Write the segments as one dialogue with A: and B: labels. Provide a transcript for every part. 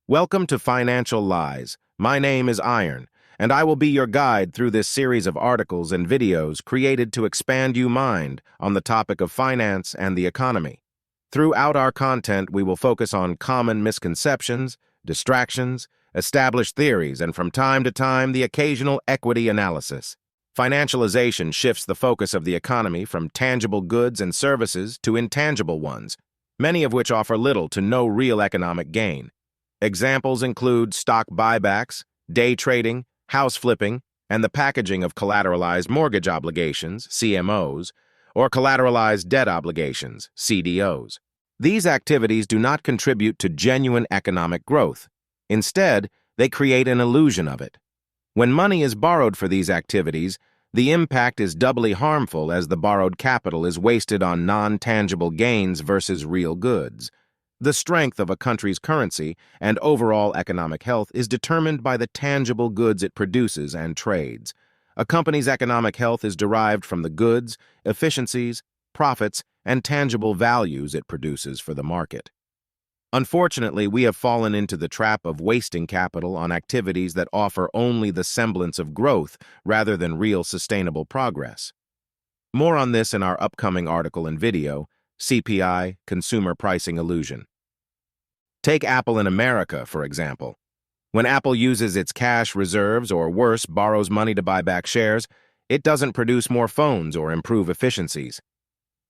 A: Welcome to Financialize. My name is Iron, and I will be your guide through this series of articles and videos created to expand your mind on the topic of finance and the economy. Throughout our content, we will focus on common misconceptions, distractions, established theories, and from time to time, the occasional equity analysis. Financialization shifts the focus of the economy from tangible goods and services to intangible ones, many of which offer little to no real economic gain. Examples include stock buybacks, day trading, house flipping, and the packaging of collateralized mortgage obligations, CMOs, or collateralized debt obligations, CDOs. These activities do not contribute to genuine economic growth. Instead, they create an illusion of it. When money is borrowed for these activities, the impact is doubly harmful as the borrowed capital is wasted on non-tangible gains versus real goods. The strength of a country's currency and overall economic health is determined by the tangible goods it produces and trades. A company's economic health is derived from the goods, efficiencies, profits, and tangible values it produces for the market. Unfortunately, we have fallen into the trap of wasting capital on activities that offer only the semblance of growth rather than real sustainable progress. More on this in our upcoming article and video, CPI, Consumer Pricing Illusion. Take Apple in America, for example. When Apple uses its cash reserves or worse, borrows money to buy back shares, it doesn't produce more phones or improve efficiencies.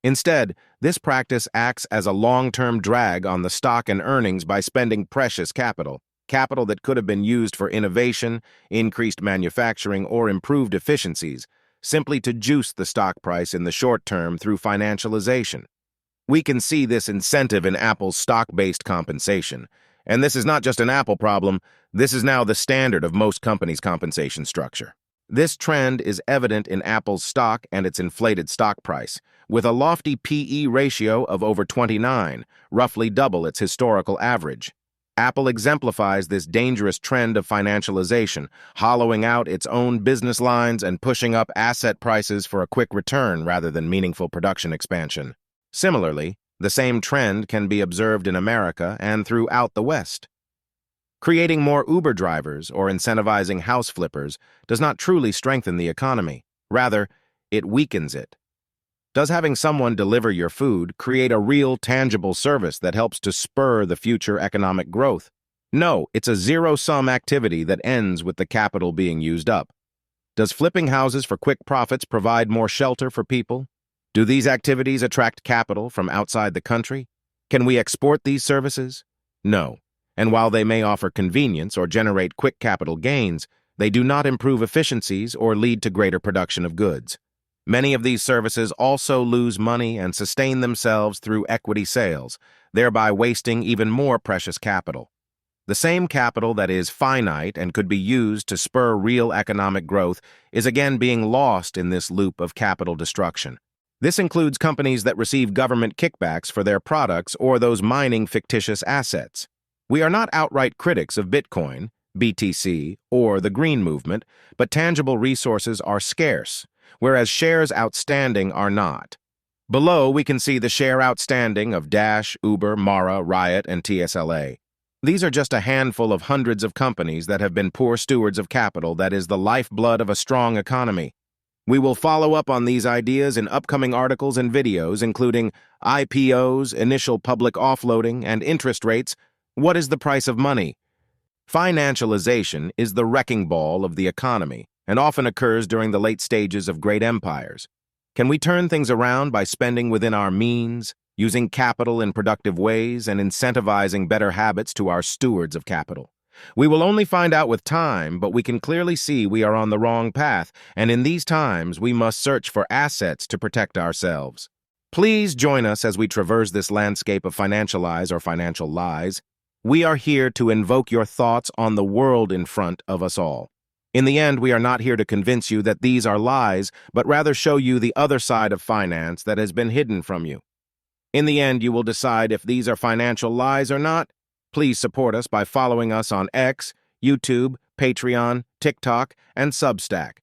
A: Instead, this practice acts as a long-term drag on the stock and earnings by spending precious capital that could have been used for innovation, increased manufacturing, or improved efficiencies, simply to juice the stock price in the short term through financialization. We can see this incentive in Apple's stock-based compensation. And this is not just an Apple problem, this is now the standard of most companies' compensation structure. This trend is evident in Apple's stock and its inflated stock price, with a lofty P/E ratio of over 29, roughly double its historical average. Apple exemplifies this dangerous trend of financialization, hollowing out its own business lines and pushing up asset prices for a quick return rather than meaningful production expansion. Similarly, the same trend can be observed in America and throughout the West. Creating more Uber drivers or incentivizing house flippers does not truly strengthen the economy. Rather, it weakens it. Does having someone deliver your food create a real, tangible service that helps to spur the future economic growth? No, it's a zero-sum activity that ends with the capital being used up. Does flipping houses for quick profits provide more shelter for people? Do these activities attract capital from outside the country? Can we export these services? No. And while they may offer convenience or generate quick capital gains, they do not improve efficiencies or lead to greater production of goods. Many of these services also lose money and sustain themselves through equity sales, thereby wasting even more precious capital. The same capital that is finite and could be used to spur real economic growth is again being lost in this loop of capital destruction. This includes companies that receive government kickbacks for their products or those mining fictitious assets. We are not outright critics of Bitcoin, BTC, or the Green Movement, but tangible resources are scarce, whereas shares outstanding are not. Below, we can see the share outstanding of Dash, Uber, Mara, Riot, and TSLA. These are just a handful of hundreds of companies that have been poor stewards of capital that is the lifeblood of a strong economy. We will follow up on these ideas in upcoming articles and videos, including IPOs, initial public offloading, and interest rates. What is the price of money? Financialization is the wrecking ball of the economy and often occurs during the late stages of great empires. Can we turn things around by spending within our means, using capital in productive ways, and incentivizing better habits to our stewards of capital? We will only find out with time, but we can clearly see we are on the wrong path, and in these times, we must search for assets to protect ourselves. Please join us as we traverse this landscape of Financialize or financial lies. We are here to invoke your thoughts on the world in front of us all. In the end, we are not here to convince you that these are lies, but rather show you the other side of finance that has been hidden from you. In the end, you will decide if these are financial lies or not. Please support us by following us on X, YouTube, Patreon, TikTok, and Substack.